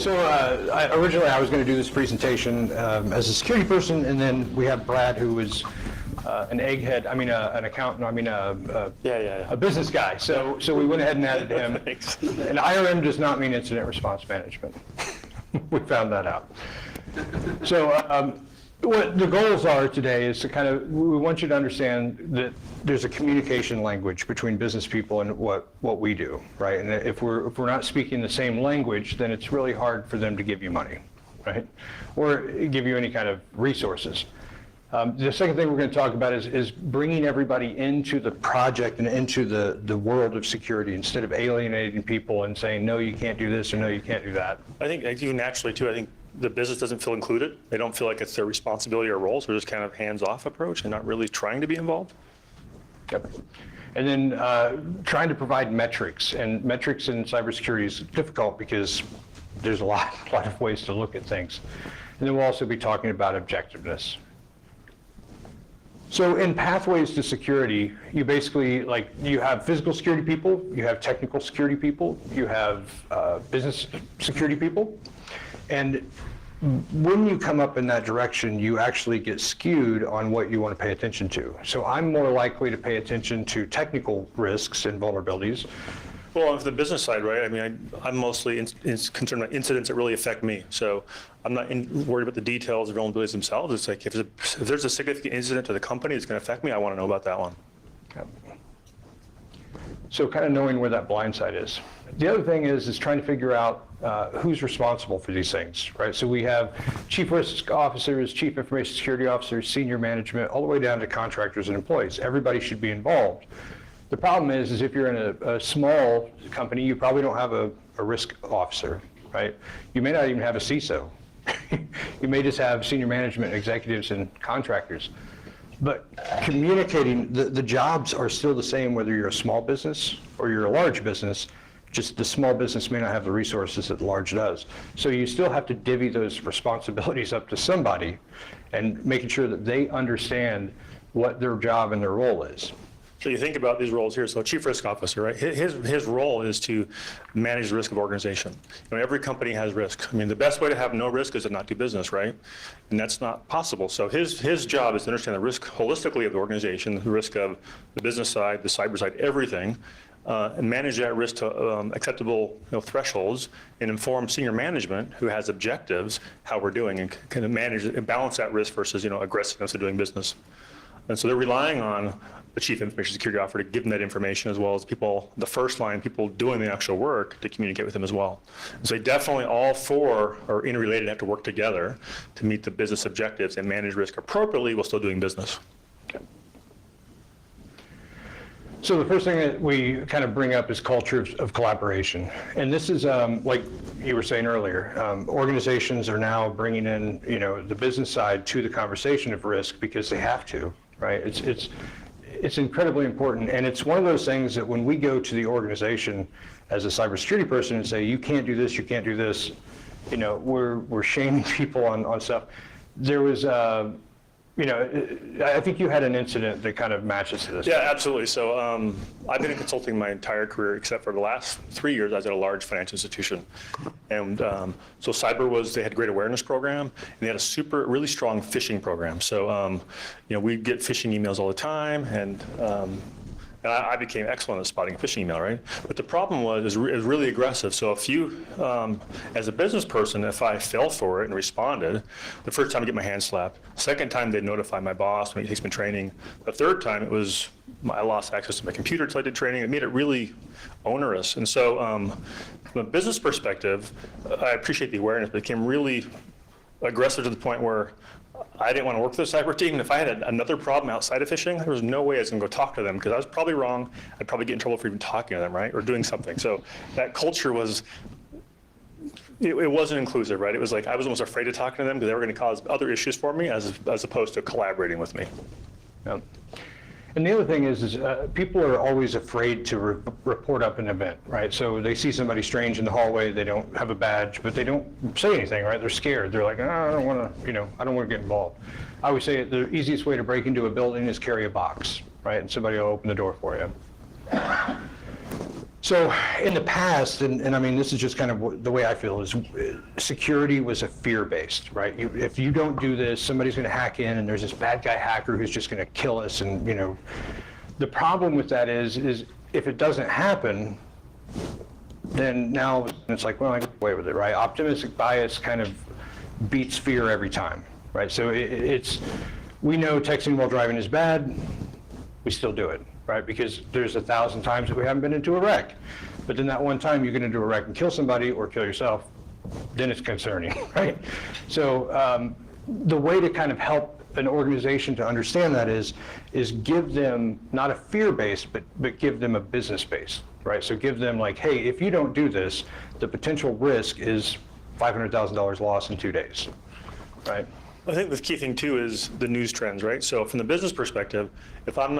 Originally I was going to do this presentation as a security person, and then we have Brad, who is an egghead. I mean, an accountant. I mean, a business guy. So we went ahead and added him. Thanks. And IRM does not mean incident response management. We found that out. So what the goals are today is to we want you to understand that there's a communication language between business people and what we do, right? And if we're not speaking the same language, then it's really hard for them to give you money, right? Or give you any kind of resources. The second thing we're going to talk about is bringing everybody into the project and into the world of security instead of alienating people and saying, no, you can't do this or no, you can't do that. I think naturally too, I think the business doesn't feel included. They don't feel like it's their responsibility or role, so they're just kind of hands-off approach and not really trying to be involved. Yep. And then trying to provide metrics, and metrics in cybersecurity is difficult because there's a lot of ways to look at things. And then we'll also be talking about objectiveness. So in pathways to security, you basically, you have physical security people, you have technical security people, you have business security people. And when you come up in that direction, you actually get skewed on what you want to pay attention to. So I'm more likely to pay attention to technical risks and vulnerabilities. Well, on the business side, right? I mean, I'm mostly concerned about incidents that really affect me. So I'm not worried about the details of vulnerabilities themselves. It's like if there's a significant incident to the company that's going to affect me, I want to know about that one. Yep. So kind of knowing where that blind side is. The other thing is trying to figure out who's responsible for these things, right? So we have chief risk officers, chief information security officers, senior management, all the way down to contractors and employees. Everybody should be involved. The problem is if you're in a small company, you probably don't have a risk officer, right? You may not even have a CISO. You may just have senior management, executives, and contractors. But communicating, the jobs are still the same whether you're a small business or you're a large business, just the small business may not have the resources that the large does. So you still have to divvy those responsibilities up to somebody and making sure that they understand what their job and their role is. So you think about these roles here. So chief risk officer, right? His role is to manage the risk of organization. Every company has risk. I mean, the best way to have no risk is to not do business, right? And that's not possible. So his job is to understand the risk holistically of the organization, the risk of the business side, the cyber side, everything, and manage that risk to acceptable thresholds, and inform senior management who has objectives how we're doing, and kind of manage and balance that risk versus aggressiveness of doing business. And so they're relying on the chief information security officer to give them that information, as well as people, the first line, people doing the actual work, to communicate with them as well. And so they definitely, all four are interrelated, have to work together to meet the business objectives and manage risk appropriately while still doing business. Okay. So the first thing that we kind of bring up is culture of collaboration. And this is, like you were saying earlier, organizations are now bringing in, the business side to the conversation of risk because they have to, right? It's incredibly important, and it's one of those things that when we go to the organization as a cybersecurity person and say, you can't do this, you can't do this, we're shaming people on stuff. There was, I think you had an incident that kind of matches this. Yeah, absolutely. So I've been in consulting my entire career, except for the last 3 years. I was at a large financial institution. And so cyber they had a great awareness program, and they had a really strong phishing program. So, we'd get phishing emails all the time, and I became excellent at spotting a phishing email, right? But the problem it was really aggressive. So if you, as a business person, if I fell for it and responded, the first time I get my hand slapped. Second time they'd notify my boss when he takes me training. The third time I lost access to my computer until I did training. It made it really onerous. And so from a business perspective, I appreciate the awareness, but it became really aggressive to the point where I didn't want to work for the cyber team. And if I had another problem outside of phishing, there was no way I was going to go talk to them, because I was probably wrong. I'd probably get in trouble for even talking to them, right? Or doing something. So that culture it wasn't inclusive, right? It was like I was almost afraid to talk to them because they were going to cause other issues for me as opposed to collaborating with me. Yeah. And the other thing is people are always afraid to report up an event, right? So they see somebody strange in the hallway, they don't have a badge, but they don't say anything, right? They're scared. They're like, I don't want to get involved. I always say the easiest way to break into a building is carry a box, right? And somebody will open the door for you. So in the past, and I mean, this is just kind of the way I feel, is security was a fear-based, right? If you don't do this, somebody's going to hack in, and there's this bad guy hacker who's just going to kill us. And, the problem with that is if it doesn't happen, then now it's like, well, I get away with it, right? Optimistic bias kind of beats fear every time, right? So we know texting while driving is bad, we still do it, right? Because there's 1,000 times that we haven't been into a wreck. But then that one time you're gonna do a wreck and kill somebody or kill yourself, then it's concerning, right? So the way to kind of help an organization to understand that is give them not a fear base, but give them a business base, right? So give them like, hey, if you don't do this, the potential risk is $500,000 loss in 2 days, right? I think the key thing too is the news trends, right? So from the business perspective, if I don't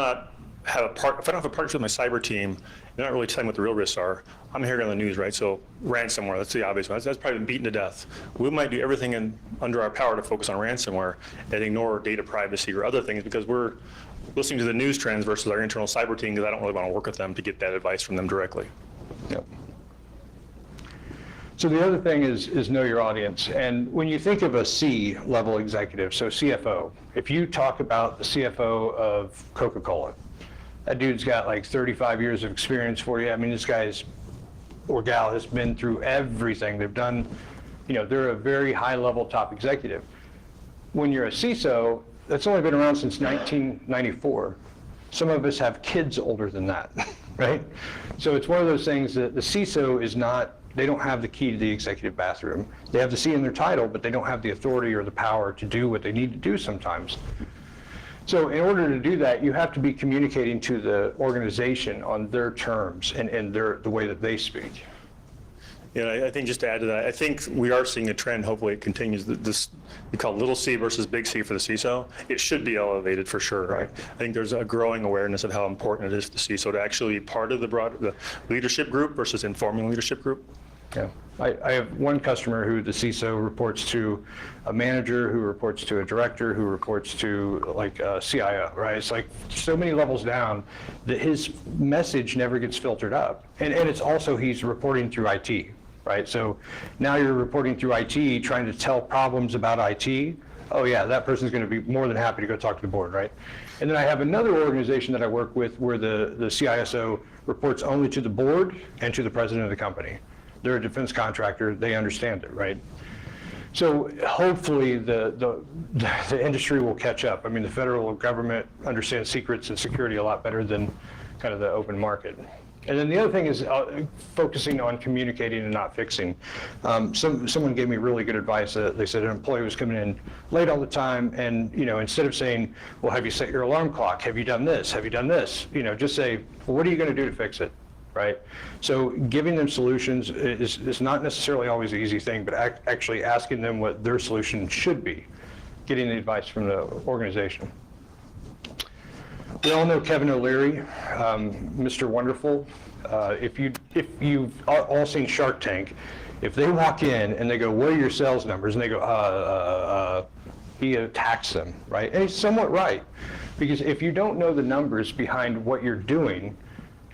have a partnership with my cyber team, they're not really telling what the real risks are. I'm hearing on the news, right? So ransomware, that's the obvious one. That's probably been beaten to death. We might do everything under our power to focus on ransomware and ignore data privacy or other things because we're listening to the news trends versus our internal cyber team because I don't really want to work with them to get that advice from them directly. Yep. So the other thing is know your audience. And when you think of a C-level executive, so CFO, if you talk about the CFO of Coca-Cola, that dude's got like 35 years of experience for you. I mean, this guy's or gal has been through everything. They've done, they're a very high-level top executive. When you're a CISO, that's only been around since 1994. Some of us have kids older than that, right? So it's one of those things that the CISO is not, they don't have the key to the executive bathroom. They have the C in their title, but they don't have the authority or the power to do what they need to do sometimes. So in order to do that, you have to be communicating to the organization on their terms and the way that they speak. Yeah, I think just to add to that, I think we are seeing a trend, hopefully it continues, this we call little c versus big C for the CISO. It should be elevated for sure, right? I think there's a growing awareness of how important it is for the CISO to actually be part of the leadership group versus informing leadership group. Yeah, I have one customer who the CISO reports to a manager, who reports to a director, who reports to like a CIO, right? It's like so many levels down that his message never gets filtered up. And it's also he's reporting through IT, right? So now you're reporting through IT, trying to tell problems about IT. Oh yeah, that person's going to be more than happy to go talk to the board, right? And then I have another organization that I work with where the CISO reports only to the board and to the president of the company. They're a defense contractor, they understand it, right? So hopefully the industry will catch up. I mean, the federal government understands secrets and security a lot better than kind of the open market. And then the other thing is focusing on communicating and not fixing. Someone gave me really good advice. They said an employee was coming in late all the time, and instead of saying, well, have you set your alarm clock? Have you done this? Have you done this? Just say, well, what are you going to do to fix it? Right? So giving them solutions is not necessarily always the easy thing, but actually asking them what their solution should be, getting the advice from the organization. We all know Kevin O'Leary, Mr. Wonderful. If you've all seen Shark Tank, if they walk in and they go, what are your sales numbers? And they go, he attacks them, right? And he's somewhat right, because if you don't know the numbers behind what you're doing,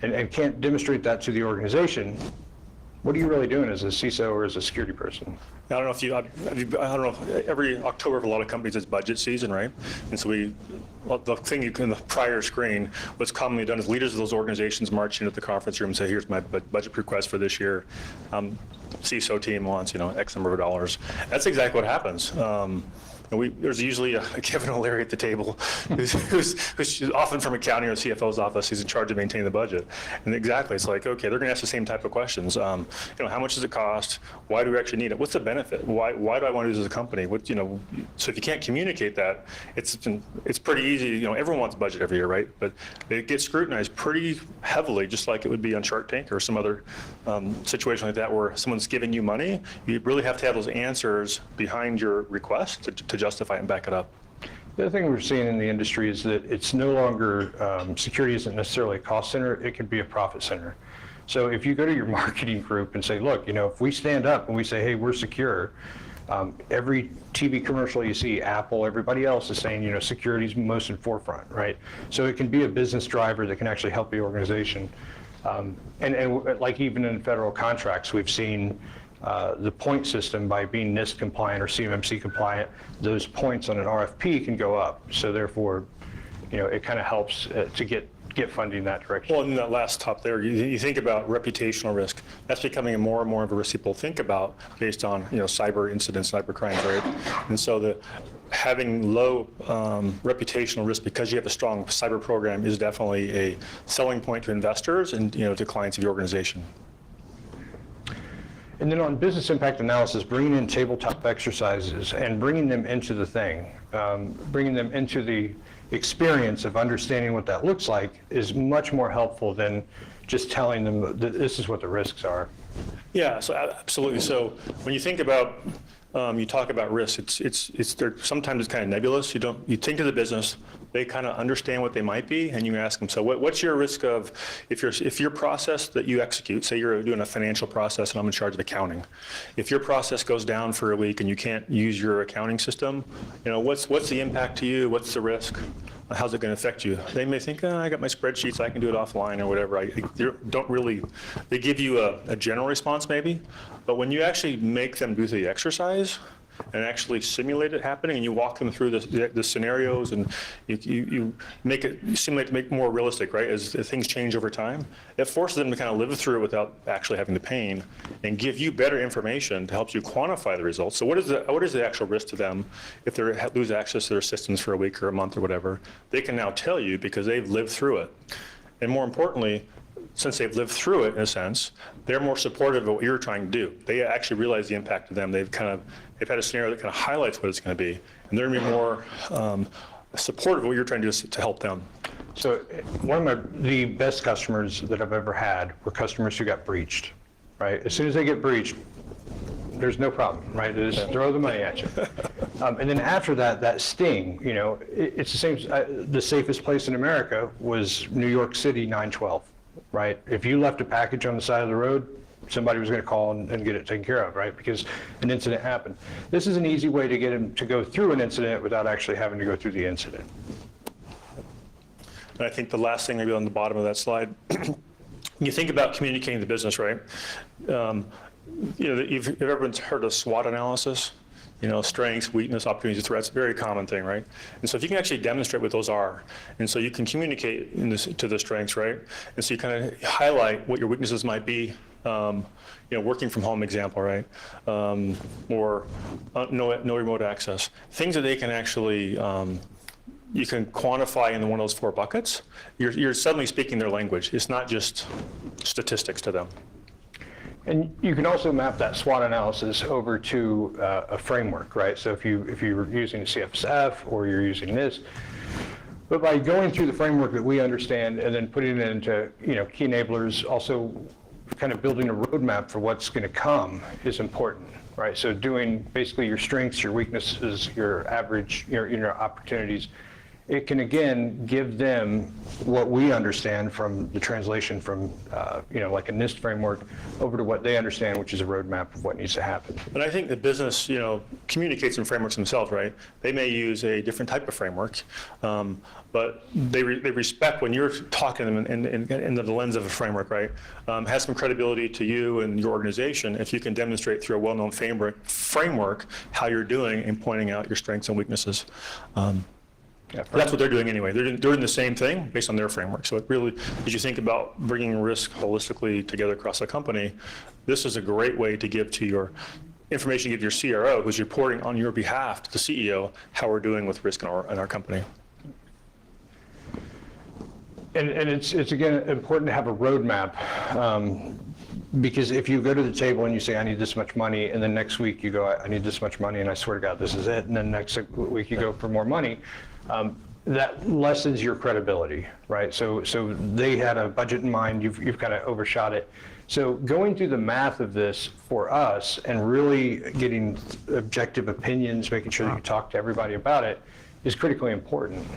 and can't demonstrate that to the organization, what are you really doing as a CISO or as a security person? I don't know I don't know, every October for a lot of companies it's budget season, right? And so the thing in the prior screen, what's commonly done is leaders of those organizations march into the conference room and say, here's my budget request for this year. CISO team wants, X number of dollars. That's exactly what happens. There's usually a Kevin O'Leary at the table who's often from accounting or CFO's office. He's in charge of maintaining the budget. And exactly, it's like, okay, they're going to ask the same type of questions. How much does it cost? Why do we actually need it? What's the benefit? Why do I want to do this as a company? So if you can't communicate that, it's pretty easy. Everyone wants a budget every year, right? But it gets scrutinized pretty heavily, just like it would be on Shark Tank or some other situation like that where someone's giving you money. You really have to have those answers behind your request to justify it and back it up. The other thing we're seeing in the industry is that it's no longer, security isn't necessarily a cost center, it can be a profit center. So if you go to your marketing group and say, look, if we stand up and we say, hey, we're secure, every TV commercial you see, Apple, everybody else is saying, security is most in forefront, right? So it can be a business driver that can actually help the organization. And like even in federal contracts, we've seen the point system, by being NIST compliant or CMMC compliant, those points on an RFP can go up. So therefore, it kind of helps to get funding that direction. Well, in that last top there, you think about reputational risk. That's becoming more and more of a risk people think about based on cyber incidents, cyber crimes, right? And so having low reputational risk because you have a strong cyber program is definitely a selling point to investors and to clients of your organization. And then on business impact analysis, bringing in tabletop exercises and bringing them into the thing, bringing them into the experience of understanding what that looks like is much more helpful than just telling them that this is what the risks are. Yeah, so absolutely. So when you think about, you talk about risk, sometimes it's kind of nebulous. You think to the business, they kind of understand what they might be, and you ask them, so what's your risk of, if your process that you execute, say you're doing a financial process and I'm in charge of accounting, if your process goes down for a week and you can't use your accounting system, what's the impact to you? What's the risk? How's it going to affect you? They may think, I got my spreadsheets, I can do it offline or whatever. They give you a general response maybe, but when you actually make them do the exercise and actually simulate it happening, and you walk them through the scenarios, and you simulate to make it more realistic, right? As things change over time, it forces them to kind of live through it without actually having the pain, and give you better information to help you quantify the results. So what is the actual risk to them if they lose access to their systems for a week or a month or whatever? They can now tell you because they've lived through it, and more importantly, since they've lived through it in a sense, they're more supportive of what you're trying to do. They actually realize the impact to them. They've had a scenario that kind of highlights what it's going to be, and they're going to be more supportive of what you're trying to do to help them. So one of the best customers that I've ever had were customers who got breached, right? As soon as they get breached, there's no problem, right? They just throw the money at you. And then after that sting, it's the same. The safest place in America was New York City 9/12, right? If you left a package on the side of the road, somebody was going to call and get it taken care of, right? Because an incident happened. This is an easy way to get them to go through an incident without actually having to go through the incident. And I think the last thing maybe on the bottom of that slide, you think about communicating the business, right? If everyone's heard of SWOT analysis, strengths, weakness, opportunities, threats, very common thing, right? And so if you can actually demonstrate what those are, and so you can communicate to the strengths, right? And so you kind of highlight what your weaknesses might be, working from home example, right? Or no remote access. Things that they can actually, you can quantify in one of those 4 buckets. You're suddenly speaking their language. It's not just statistics to them. And you can also map that SWOT analysis over to a framework, right? So if you're using CISSP or you're using this, but by going through the framework that we understand and then putting it into key enablers, also kind of building a roadmap for what's going to come is important, right? So doing basically your strengths, your weaknesses, your average, your opportunities. It can, again, give them what we understand from the translation from, like a NIST framework over to what they understand, which is a roadmap of what needs to happen. And I think the business, communicates in frameworks themselves, right? They may use a different type of framework, but they respect when you're talking to them in the lens of a framework, right? Has some credibility to you and your organization if you can demonstrate through a well-known framework how you're doing and pointing out your strengths and weaknesses. That's what they're doing anyway. They're doing the same thing based on their framework. So it really, as you think about bringing risk holistically together across a company, this is a great way to give to your information, give your CRO, who's reporting on your behalf to the CEO, how we're doing with risk in our company. And it's again important to have a roadmap, because if you go to the table and you say, I need this much money, and then next week you go, I need this much money, and I swear to God, this is it, and then next week you go for more money, that lessens your credibility, right? So they had a budget in mind, you've kind of overshot it. So going through the math of this for us and really getting objective opinions, making sure that you talk to everybody about it is critically important.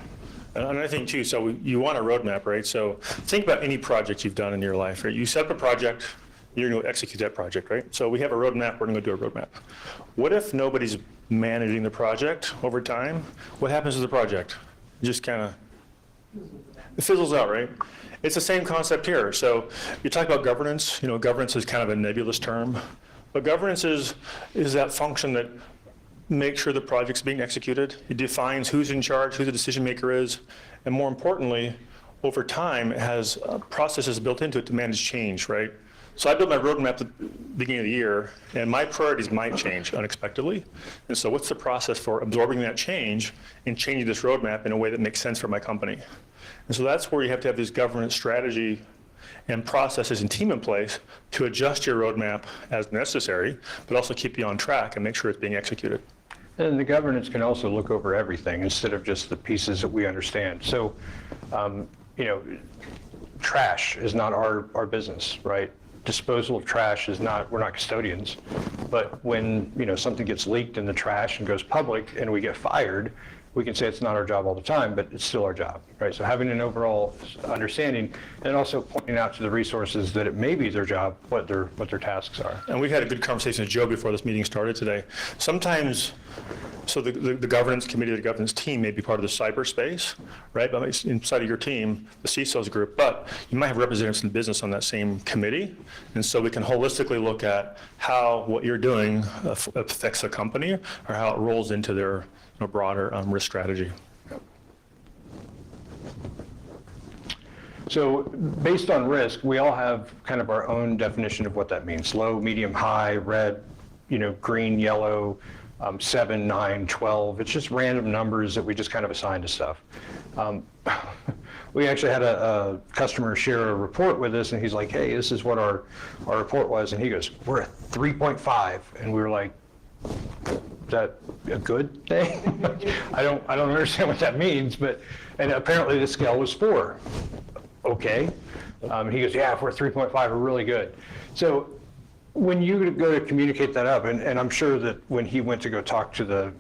And I think too, so you want a roadmap, right? So think about any project you've done in your life, right? You set up a project, you're going to execute that project, right? So we have a roadmap, we're going to do a roadmap. What if nobody's managing the project over time? What happens to the project? Just kind of it fizzles out, right? It's the same concept here. So you talk about governance, governance is kind of a nebulous term, but governance is that function that makes sure the project's being executed. It defines who's in charge, who the decision maker is, and more importantly, over time, it has processes built into it to manage change, right? So I built my roadmap at the beginning of the year, and my priorities might change unexpectedly. And so what's the process for absorbing that change and changing this roadmap in a way that makes sense for my company? And so that's where you have to have this governance strategy and processes and team in place to adjust your roadmap as necessary, but also keep you on track and make sure it's being executed. And the governance can also look over everything instead of just the pieces that we understand. So, trash is not our business, right? Disposal of trash is not, we're not custodians. But when, something gets leaked in the trash and goes public and we get fired, we can say it's not our job all the time, but it's still our job, right? So having an overall understanding and also pointing out to the resources that it may be their job, what their tasks are. And we've had a good conversation with Joe before this meeting started today. Sometimes, so the governance committee, the governance team may be part of the cyberspace, right? But inside of your team, the CISO's group, but you might have representatives in business on that same committee. And so we can holistically look at how what you're doing affects the company or how it rolls into their broader risk strategy. So based on risk, we all have kind of our own definition of what that means. Low, medium, high, red, green, yellow, 7, 9, 12. It's just random numbers that we just kind of assign to stuff. We actually had a customer share a report with us, and he's like, hey, this is what our report was. And he goes, we're a 3.5. And we were like, is that a good thing? I don't understand what that means, and apparently the scale was 4. Okay. He goes, yeah, if we're 3.5, we're really good. So when you go to communicate that up, and I'm sure that when he went to go talk to the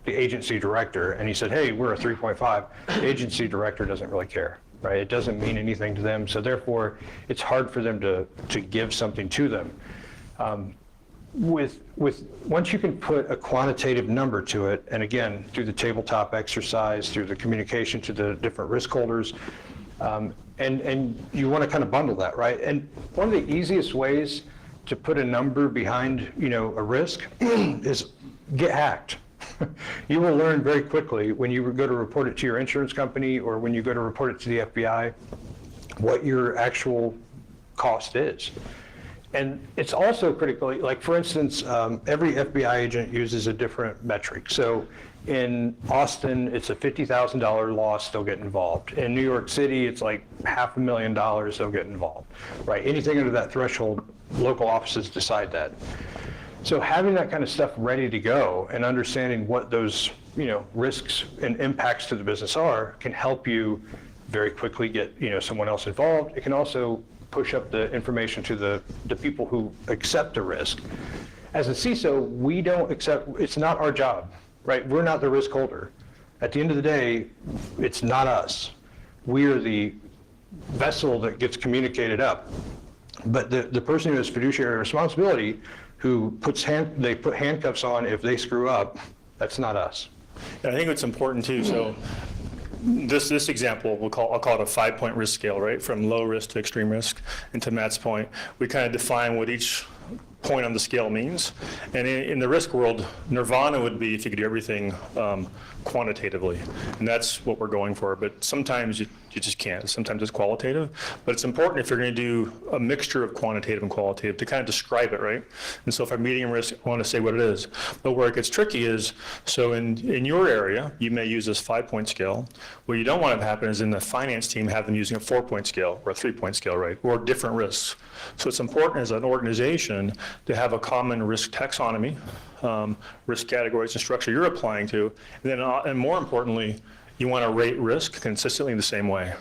agency director, and he said, hey, we're a 3.5, the agency director doesn't really care, right? It doesn't mean anything to them, so therefore it's hard for them to give something to them. Once you can put a quantitative number to it, and again, through the tabletop exercise, through the communication to the different risk holders, and you want to kind of bundle that, right? And one of the easiest ways to put a number behind, a risk is get hacked. You will learn very quickly when you go to report it to your insurance company or when you go to report it to the FBI, what your actual cost is. And it's also critically, like for instance, every FBI agent uses a different metric. So in Austin, it's a $50,000 loss, they'll get involved. In New York City, it's like $500,000, they'll get involved, right? Anything under that threshold, local offices decide that. So having that kind of stuff ready to go and understanding what those, risks and impacts to the business are can help you very quickly get, someone else involved. It can also push up the information to the people who accept the risk. As a CISO, we don't accept, it's not our job, right? We're not the risk holder. At the end of the day, it's not us. We are the vessel that gets communicated up. But the person who has fiduciary responsibility, who they put handcuffs on if they screw up, that's not us. And I think it's important too, so this example, I'll call it a 5-point risk scale, right? From low risk to extreme risk. And to Matt's point, we kind of define what each point on the scale means. And in the risk world, nirvana would be if you could do everything quantitatively. And that's what we're going for. But sometimes you just can't. Sometimes it's qualitative. But it's important if you're going to do a mixture of quantitative and qualitative to kind of describe it, right? And so if I'm medium risk, I want to say what it is. But where it gets tricky is, so in your area, you may use this 5-point scale. What you don't want to happen is in the finance team have them using a 4-point scale or a 3-point scale, right? Or different risks. So it's important as an organization to have a common risk taxonomy, risk categories and structure you're applying to, and then, and more importantly, you want to rate risk consistently in the same way.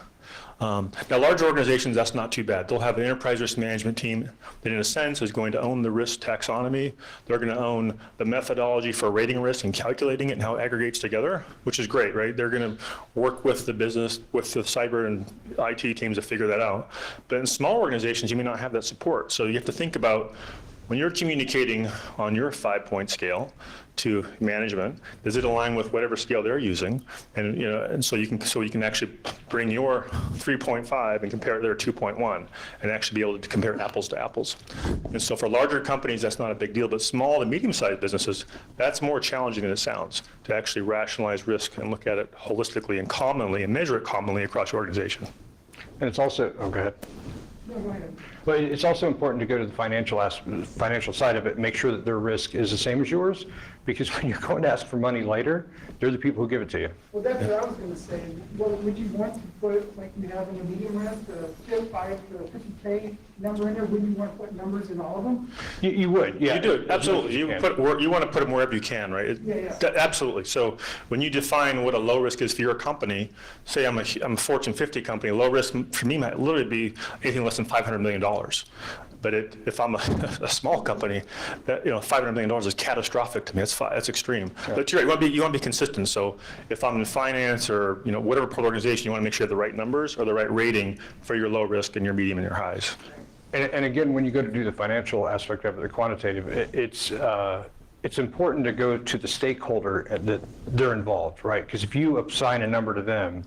Now, large organizations, that's not too bad. They'll have an enterprise risk management team that, in a sense, is going to own the risk taxonomy. They're going to own the methodology for rating risk and calculating it and how it aggregates together, which is great, right? They're going to work with the business, with the cyber and IT teams to figure that out. But in small organizations, you may not have that support. So you have to think about when you're communicating on your 5-point scale to management, does it align with whatever scale they're using? And and so you can actually bring your 3.5 and compare their 2.1 and actually be able to compare apples to apples. And so for larger companies, that's not a big deal, but small to medium-sized businesses, that's more challenging than it sounds, to actually rationalize risk and look at it holistically and commonly and measure it commonly across your organization. And it's also, oh, go ahead. No, go ahead. But it's also important to go to the financial side of it and make sure that their risk is the same as yours, because when you're going to ask for money later, they're the people who give it to you. Well, that's what I was gonna say. Well, would you want to put, like you have in the medium risk, the 5 to 50K number in there? Wouldn't you want to put numbers in all of them? You would, yeah. You do, as much as absolutely. You can. want to put them wherever you can, right? Yeah. Absolutely. So when you define what a low risk is for your company, say I'm a Fortune 50 company, low risk for me might literally be anything less than $500 million. But if I'm a small company, that, $500 million is catastrophic to me. That's extreme. Yeah. But you're right. You want to be consistent. So if I'm in finance or whatever part of the organization, you want to make sure you have the right numbers or the right rating for your low risk and your medium and your highs. And again, when you go to do the financial aspect of it, the quantitative, it's important to go to the stakeholder that they're involved, right? Because if you assign a number to them,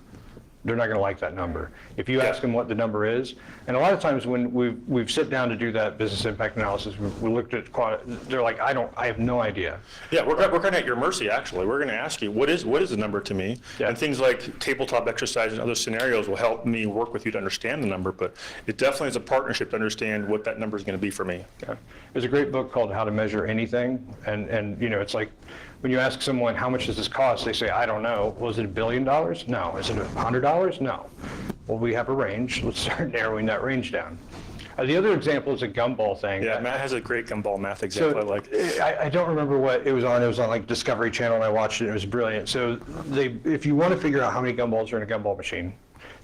they're not going to like that number. If you ask them what the number is, and a lot of times when we've sit down to do that business impact analysis, we looked at they're like, I have no idea. Yeah, we're kind of at your mercy, actually. We're going to ask you, what is the number to me? Yeah. And things like tabletop exercises and other scenarios will help me work with you to understand the number, but it definitely is a partnership to understand what that number is going to be for me. Yeah. There's a great book called How to Measure Anything, and it's like, when you ask someone, how much does this cost? They say, I don't know. Well, is it $1 billion? No. Is it $100? No. Well, we have a range. Let's start narrowing that range down. The other example is a gumball thing. Yeah, Matt has a great gumball math example. So I don't remember what it was on. It was on like Discovery Channel, and I watched it. It was brilliant. So if you want to figure out how many gumballs are in a gumball machine,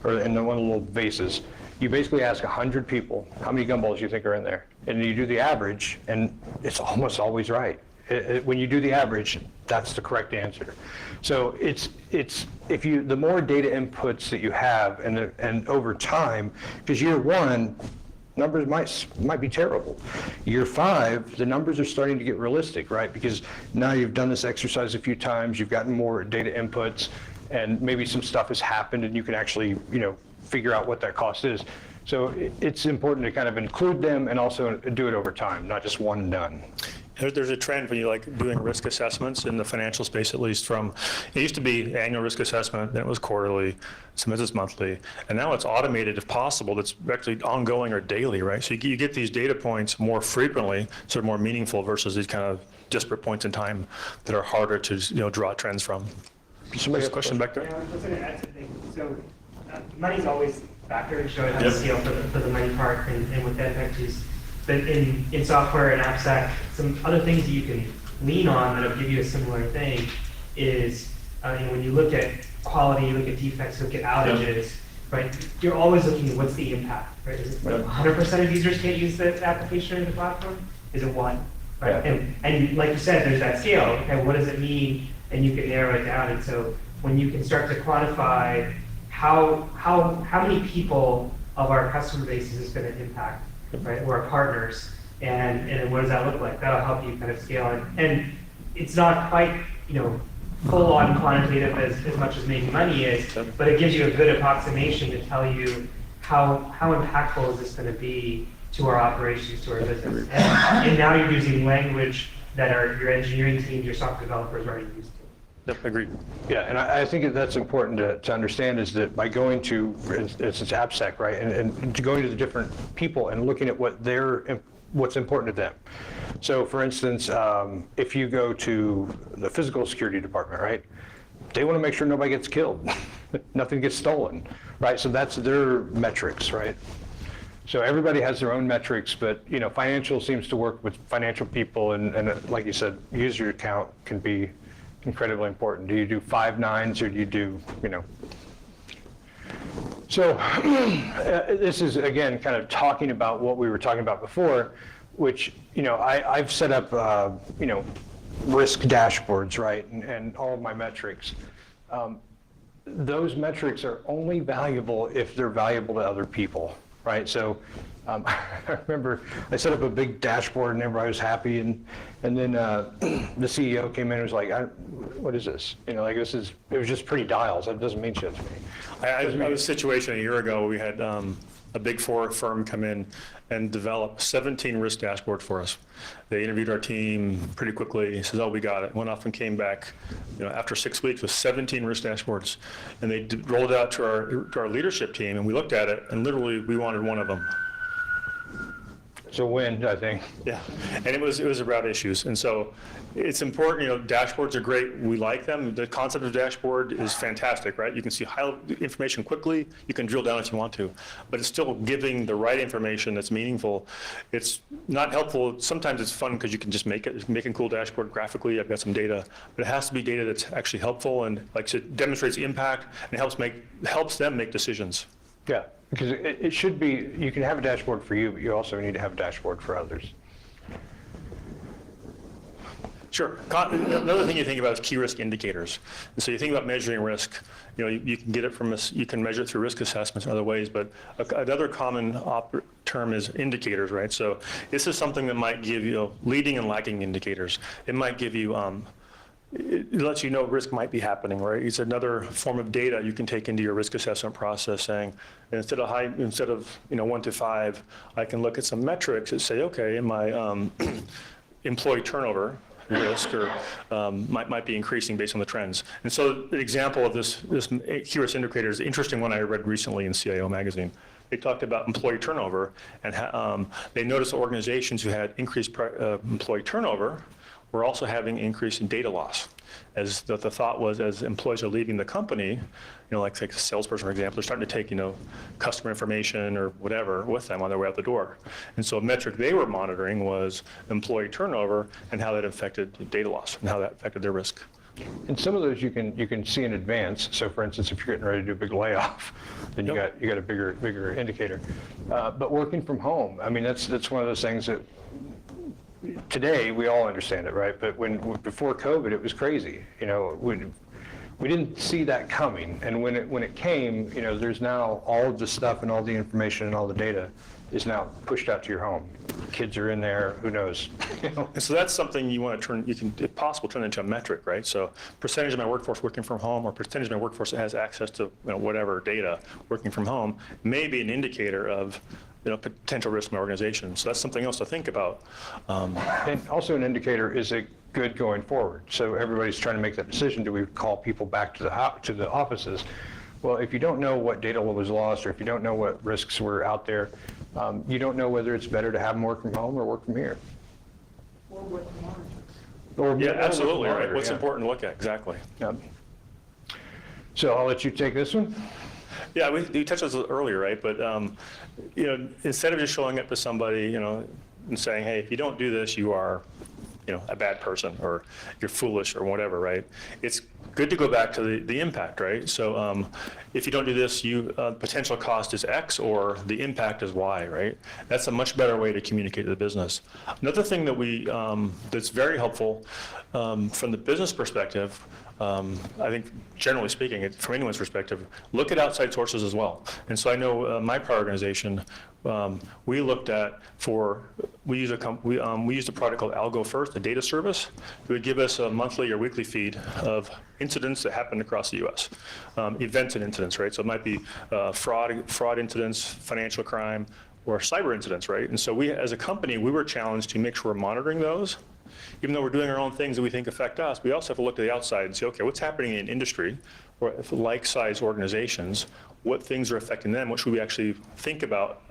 or in one of the little vases, you basically ask 100 people how many gumballs you think are in there. And you do the average, and it's almost always right. When you do the average, that's the correct answer. So the more data inputs that you have, and over time, because year one, numbers might be terrible. Year 5, the numbers are starting to get realistic, right? Because now you've done this exercise a few times, you've gotten more data inputs, and maybe some stuff has happened, and you can actually, figure out what that cost is. So it's important to kind of include them and also do it over time, not just one and done. There's a trend when you like doing risk assessments in the financial space, at least it used to be annual risk assessment, then it was quarterly, sometimes it's monthly, and now it's automated if possible. That's actually ongoing or daily, right? So you get these data points more frequently, sort of more meaningful versus these kind of disparate points in time that are harder to draw trends from. Somebody have a question back there? Yeah, I was going to add something. So money's always a factor in showing how to scale for the money part and what that effect is. But in software and AppSec, some other things that you can lean on that'll give you a similar thing is when you look at quality, you look at defects, look at outages, right? You're always looking at what's the impact, right? Is it 100% of users can't use the application or the platform? Is it 1? Right? Yeah. And like you said, there's that scale. Okay, what does it mean? And you can narrow it down. And so when you can start to quantify how many people of our customer base is this going to impact, right, or our partners, and what does that look like? That'll help you kind of scale. And it's not quite, full-on quantitative as much as making money is, but it gives you a good approximation to tell you how impactful is this going to be to our operations, to our business. And now you're using language that your engineering teams, your software developers are already used to. Yep, agreed. Yeah, and I think that's important to understand is that by going to, for instance, AppSec, right, and to going to the different people and looking at what's important to them. So, for instance, if you go to the physical security department, right, they want to make sure nobody gets killed, nothing gets stolen, right? So that's their metrics, right? So everybody has their own metrics, but financial seems to work with financial people, and like you said, user count can be incredibly important. Do you do 5 nines or do you do, So this is, again, kind of talking about what we were talking about before, which, I've set up, risk dashboards, right, and all of my metrics. Those metrics are only valuable if they're valuable to other people, right? So I remember I set up a big dashboard and everybody was happy, and then the CEO came in and was like, what is this? You know, like it was just pretty dials. That doesn't mean shit to me. I had a situation a year ago. We had a Big Four firm come in and develop 17 risk dashboards for us. They interviewed our team pretty quickly. He says, "Oh, we got it." Went off and came back, after 6 weeks with 17 risk dashboards, and they rolled it out to our leadership team, and we looked at it, and literally we wanted one of them. It's a win, I think. Yeah, and it was about issues, and so it's important. Dashboards are great. We like them. The concept of dashboard is fantastic, right? You can see high information quickly. You can drill down if you want to, but it's still giving the right information that's meaningful. It's not helpful. Sometimes it's fun because you can just make a cool dashboard graphically. I've got some data, but it has to be data that's actually helpful and like it demonstrates impact and helps them make decisions. Yeah, because it should be, you can have a dashboard for you, but you also need to have a dashboard for others. Sure. Another thing you think about is key risk indicators. And so you think about measuring risk. You can get it you can measure it through risk assessments and other ways, but another common term is indicators, right? So this is something that might give you leading and lagging indicators. It might give you, it lets you know risk might be happening, right? It's another form of data you can take into your risk assessment process, saying instead of 1 to 5, I can look at some metrics that say, okay, in my employee turnover risk might be increasing based on the trends. And so the example of this key risk indicator is an interesting one I read recently in CIO magazine. They talked about employee turnover, and they noticed organizations who had increased employee turnover were also having increase in data loss. As the thought was, as employees are leaving the company, like a salesperson, for example, they're starting to take, customer information or whatever with them on their way out the door. And so a metric they were monitoring was employee turnover and how that affected data loss and how that affected their risk. And some of those you can see in advance. So for instance, if you're getting ready to do a big layoff, then you got a bigger indicator. But working from home, I mean, that's one of those things that today we all understand it, right? But before COVID, it was crazy. We didn't see that coming, and when it came, there's now all of the stuff and all the information and all the data is now pushed out to your home. Kids are in there, who knows? And so that's something you want to you can, if possible, turn into a metric, right? So percentage of my workforce working from home, or percentage of my workforce that has access to whatever data working from home, may be an indicator of potential risk in my organization. So that's something else to think about. And also an indicator, is it good going forward? So everybody's trying to make that decision. Do we call people back to the offices? Well, if you don't know what data was lost, or if you don't know what risks were out there, you don't know whether it's better to have them work from home or work from here. Or what to monitor. Yeah, absolutely, right. What's important to look at, exactly. Yeah. So I'll let you take this one. Yeah, we touched on this earlier, right? But instead of just showing up to somebody, and saying, "Hey, if you don't do this, you are, a bad person, or you're foolish, or whatever," right? It's good to go back to the impact, right? So if you don't do this, potential cost is X, or the impact is Y, right? That's a much better way to communicate to the business. Another thing that that's very helpful from the business perspective. I think, generally speaking, from anyone's perspective, look at outside sources as well. And so I know my prior organization, we looked at we used a product called Algo First, a data service. It would give us a monthly or weekly feed of incidents that happened across the U.S. Events and incidents, right? So it might be fraud incidents, financial crime, or cyber incidents, right? And so we, as a company, we were challenged to make sure we're monitoring those. Even though we're doing our own things that we think affect us, we also have to look to the outside and say, okay, what's happening in industry or like-sized organizations? What things are affecting them? What should we actually think about?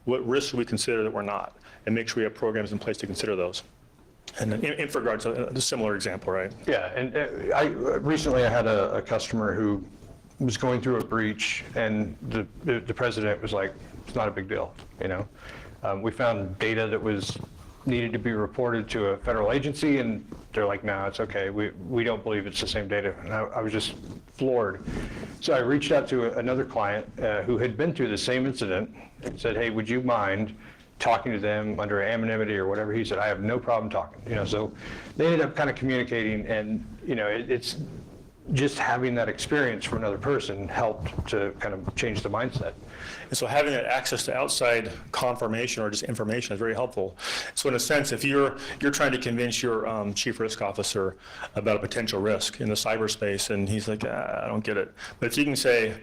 What risks should we consider that we're not? And make sure we have programs in place to consider those. And in regards to a similar example, right? Yeah, and recently I had a customer who was going through a breach, and the president was like, "It's not a big deal," We found data that needed to be reported to a federal agency, and they're like, "No, it's okay. We don't believe it's the same data." And I was just floored. So I reached out to another client who had been through the same incident and said, "Hey, would you mind talking to them under anonymity or whatever?" He said, "I have no problem talking." So they ended up kind of communicating, and it's just having that experience from another person helped to kind of change the mindset. And so having that access to outside confirmation or just information is very helpful. So in a sense, if you're trying to convince your chief risk officer about a potential risk in the cyberspace, and he's like, I don't get it. But if you can say,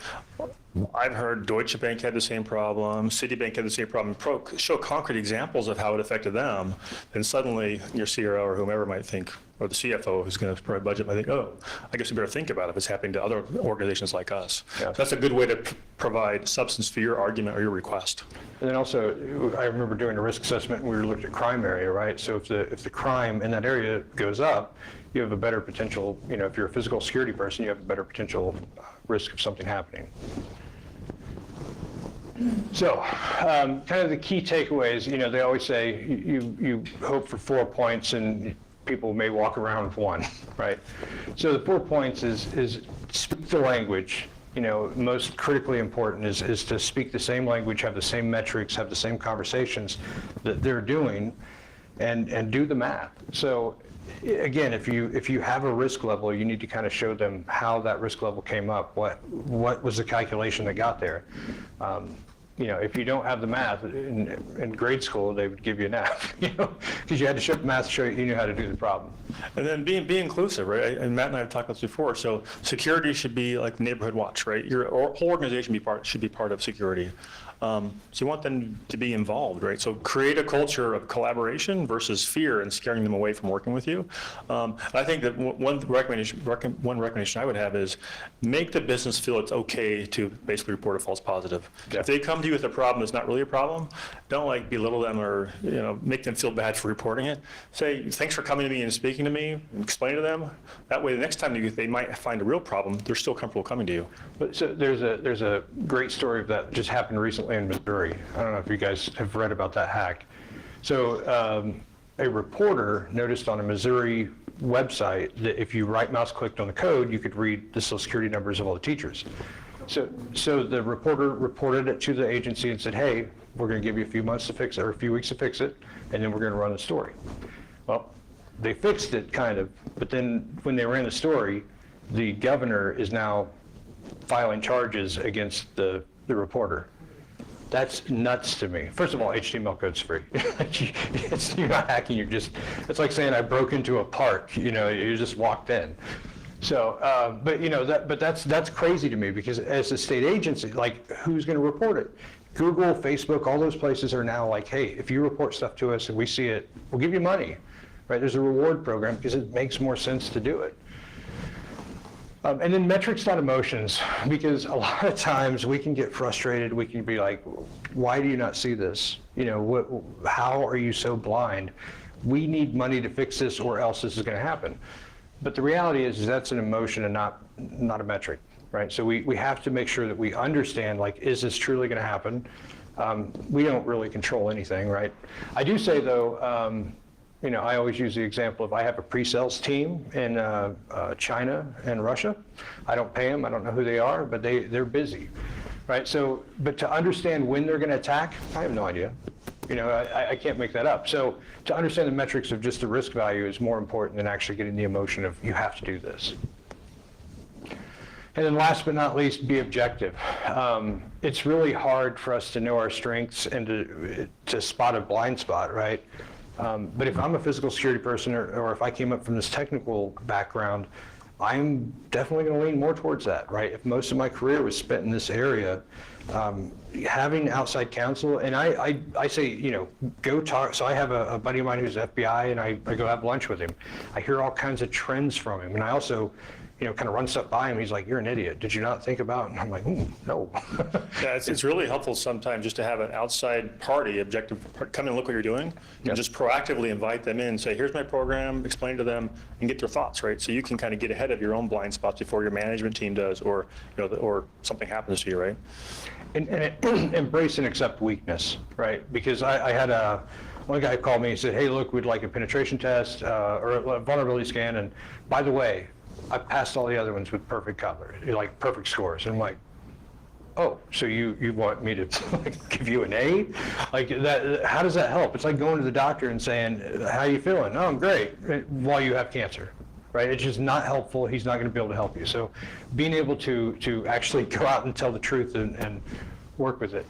I've heard Deutsche Bank had the same problem, Citibank had the same problem, show concrete examples of how it affected them, then suddenly your CRO or whomever might think, or the CFO who's going to provide budget might think, oh, I guess we better think about it if it's happening to other organizations like us. Yeah. So that's a good way to provide substance for your argument or your request. And then also, I remember doing a risk assessment and we were looking at crime area, right? So if the crime in that area goes up, you have a better potential, if you're a physical security person, you have a better potential risk of something happening. So, kind of the key takeaways, they always say you hope for 4 points and people may walk around with 1, right? So the 4 points is speak the language. Most critically important is to speak the same language, have the same metrics, have the same conversations that they're doing, and do the math. So again, if you have a risk level, you need to kind of show them how that risk level came up, what was the calculation that got there. If you don't have the math in grade school, they would give you an F, because you had to show the math to show you knew how to do the problem. And then be inclusive, right? And Matt and I have talked about this before. So security should be like neighborhood watch, right? Your whole organization should be part of security. So you want them to be involved, right? So create a culture of collaboration versus fear and scaring them away from working with you. I think that one recommendation I would have is make the business feel it's okay to basically report a false positive. Yeah. If they come to you with a problem that's not really a problem, don't belittle them or make them feel bad for reporting it. Say, thanks for coming to me and speaking to me, explain to them. That way the next time they might find a real problem, they're still comfortable coming to you. But so there's a great story of that just happened recently in Missouri. I don't know if you guys have read about that hack. So a reporter noticed on a Missouri website that if you right mouse clicked on the code, you could read the social security numbers of all the teachers. So the reporter reported it to the agency and said, hey, we're going to give you a few months to fix it, or a few weeks to fix it, and then we're going to run the story. Well, they fixed it kind of, but then when they ran the story, the governor is now filing charges against the reporter. That's nuts to me. First of all, HTML code's free. You're not hacking, it's like saying I broke into a park, you just walked in. So, but that's crazy to me, because as a state agency, like, who's going to report it? Google, Facebook, all those places are now like, hey, if you report stuff to us and we see it, we'll give you money, right? There's a reward program because it makes more sense to do it. And then metrics, not emotions, because a lot of times we can get frustrated. We can be like, why do you not see this? How are you so blind? We need money to fix this or else this is going to happen. But the reality is that's an emotion and not a metric, right? So we have to make sure that we understand, like, is this truly going to happen? We don't really control anything, right? I do say, though, I always use the example of I have a pre-sales team in China and Russia. I don't pay them. I don't know who they are, but they're busy, right? So, but to understand when they're going to attack, I have no idea. I can't make that up. So to understand the metrics of just the risk value is more important than actually getting the emotion of you have to do this. And then last but not least, be objective. It's really hard for us to know our strengths and to spot a blind spot, right? But if I'm a physical security person or if I came up from this technical background, I'm definitely going to lean more towards that, right? If most of my career was spent in this area, having outside counsel, and I say, go talk. So I have a buddy of mine who's FBI, and I go have lunch with him. I hear all kinds of trends from him, and I also, kind of run stuff by him. He's like, you're an idiot. Did you not think about? And I'm like, no. Yeah, it's really helpful sometimes just to have an outside party, objective, come and look what you're doing, and just proactively invite them in, say, here's my program, explain to them, and get their thoughts, right? So you can kind of get ahead of your own blind spots before your management team does, or or something happens to you, right? And embrace and accept weakness, right? Because I had one guy called me and said, hey, look, we'd like a penetration test or a vulnerability scan, and by the way, I passed all the other ones with perfect color, like perfect scores. And I'm like, oh, so you want me to give you an A? Like that? How does that help? It's like going to the doctor and saying, how you feeling? Oh, I'm great, while you have cancer, right? It's just not helpful. He's not going to be able to help you. So being able to actually go out and tell the truth and work with it.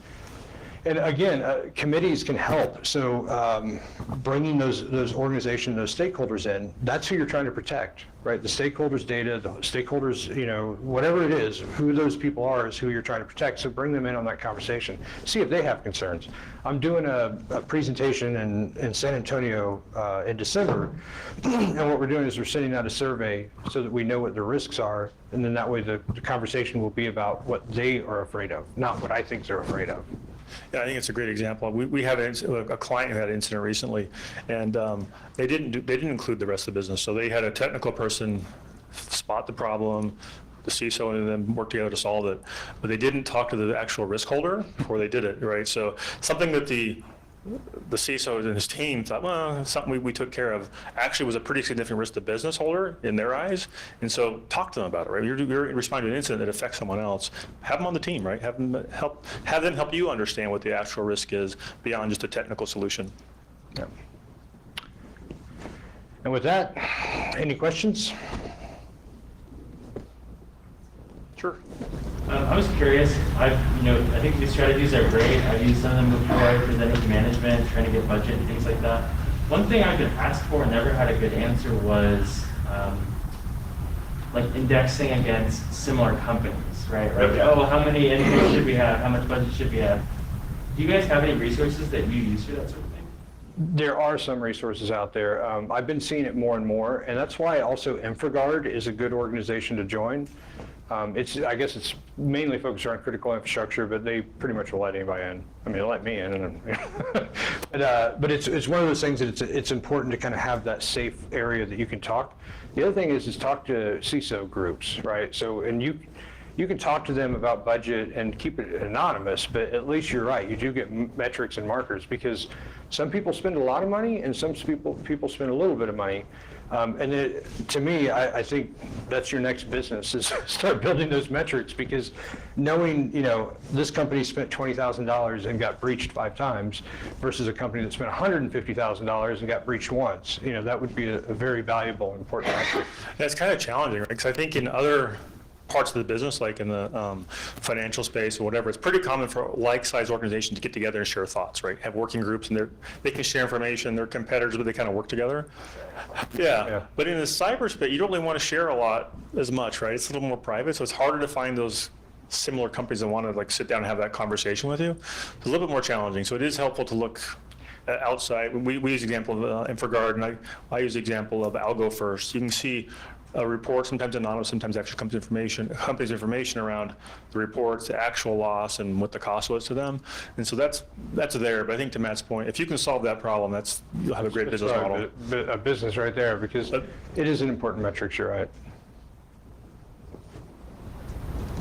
And again, committees can help. So bringing those organizations, those stakeholders in, that's who you're trying to protect, right? The stakeholders' data, the stakeholders, whatever it is, who those people are is who you're trying to protect. So bring them in on that conversation. See if they have concerns. I'm doing a presentation in San Antonio in December, and what we're doing is we're sending out a survey so that we know what the risks are, and then that way the conversation will be about what they are afraid of, not what I think they're afraid of. Yeah, I think it's a great example. We had a client who had an incident recently, and they didn't include the rest of the business. So they had a technical person spot the problem, the CISO and them work together to solve it, but they didn't talk to the actual risk holder before they did it, right? So something that the CISO and his team thought, well, it's something we took care of, actually was a pretty significant risk to the business holder in their eyes. And so talk to them about it, right? You're responding to an incident that affects someone else. Have them on the team, right? Have them help you understand what the actual risk is beyond just a technical solution. Yeah. And with that, any questions? Sure. I was curious. I think these strategies are great. I've used some of them before. I presented to management, trying to get budget and things like that. One thing I've been asked for and never had a good answer was like indexing against similar companies, right? Like, oh, how many indices should we have? How much budget should we have? Do you guys have any resources that you use for that sort of thing? There are some resources out there. I've been seeing it more and more, and that's why also InfraGard is a good organization to join. I guess it's mainly focused around critical infrastructure, but they pretty much will let anybody in. I mean, they'll let me in. But it's one of those things that it's important to kind of have that safe area that you can talk. The other thing is talk to CISO groups, right? So, and you can talk to them about budget and keep it anonymous, but at least you're right. You do get metrics and markers because some people spend a lot of money and some people spend a little bit of money. To me, I think that's your next business is start building those metrics because knowing, this company spent $20,000 and got breached 5 times versus a company that spent $150,000 and got breached once, that would be a very valuable and important metric. That's kind of challenging, right? Because I think in other parts of the business, like in the financial space or whatever, it's pretty common for like-sized organizations to get together and share thoughts, right? Have working groups and they can share information. They're competitors, but they kind of work together. Yeah. But in the cyberspace, you don't really want to share a lot as much, right? It's a little more private, so it's harder to find those similar companies that want to sit down and have that conversation with you. It's a little bit more challenging, so it is helpful to look outside. We use the example of InfraGard, and I use the example of Algo First. You can see a report, sometimes anonymous, sometimes actually company's information around the reports, the actual loss, and what the cost was to them. And so that's there. But I think to Matt's point, if you can solve that problem, you'll have a great business model. A business right there because it is an important metric. You're right.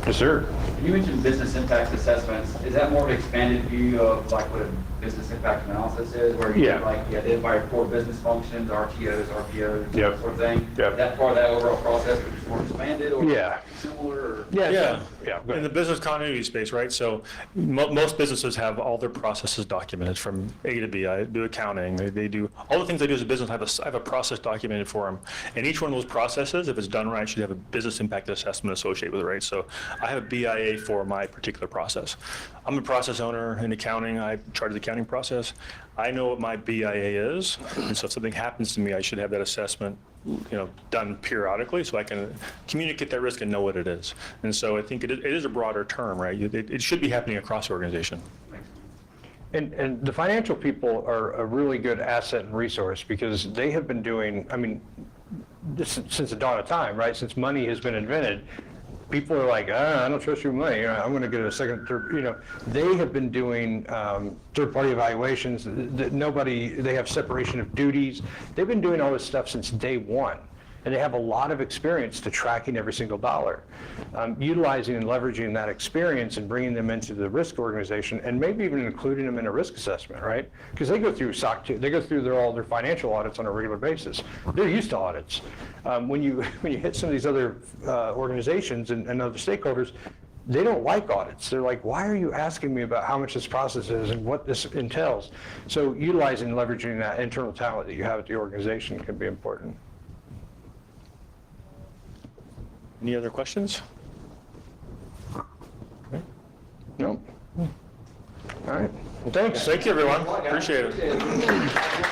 Yes, sir. You mentioned business impact assessments. Is that more of an expanded view of what a business impact analysis is, where you identify your core business functions, RTOs, RPOs, that sort of thing? Is that part of that overall process, which is more expanded or similar? Or? Yeah. In the business continuity space, right? So most businesses have all their processes documented from A to B. I do accounting. They do all the things I do as a business. I have a process documented for them, and each one of those processes, if it's done right, should have a business impact assessment associated with it, right? So I have a BIA for my particular process. I'm a process owner in accounting. I charge the accounting process. I know what my BIA is, and so if something happens to me, I should have that assessment, done periodically, so I can communicate that risk and know what it is. And so I think it is a broader term, right? It should be happening across the organization. And the financial people are a really good asset and resource because they have been doing, this since the dawn of time, right? Since money has been invented, people are like, I don't trust your money. I'm going to get a second, third. They have been doing third-party evaluations. They have separation of duties. They've been doing all this stuff since day one. And they have a lot of experience to tracking every single dollar. Utilizing and leveraging that experience and bringing them into the risk organization and maybe even including them in a risk assessment, right? Because they go through SOC 2, they go through all their financial audits on a regular basis. They're used to audits. When you hit some of these other organizations and other stakeholders, they don't like audits. They're like, why are you asking me about how much this process is and what this entails? So utilizing and leveraging that internal talent that you have at the organization can be important. Any other questions? No? All right. Well, thanks. Thank you, everyone. Appreciate it.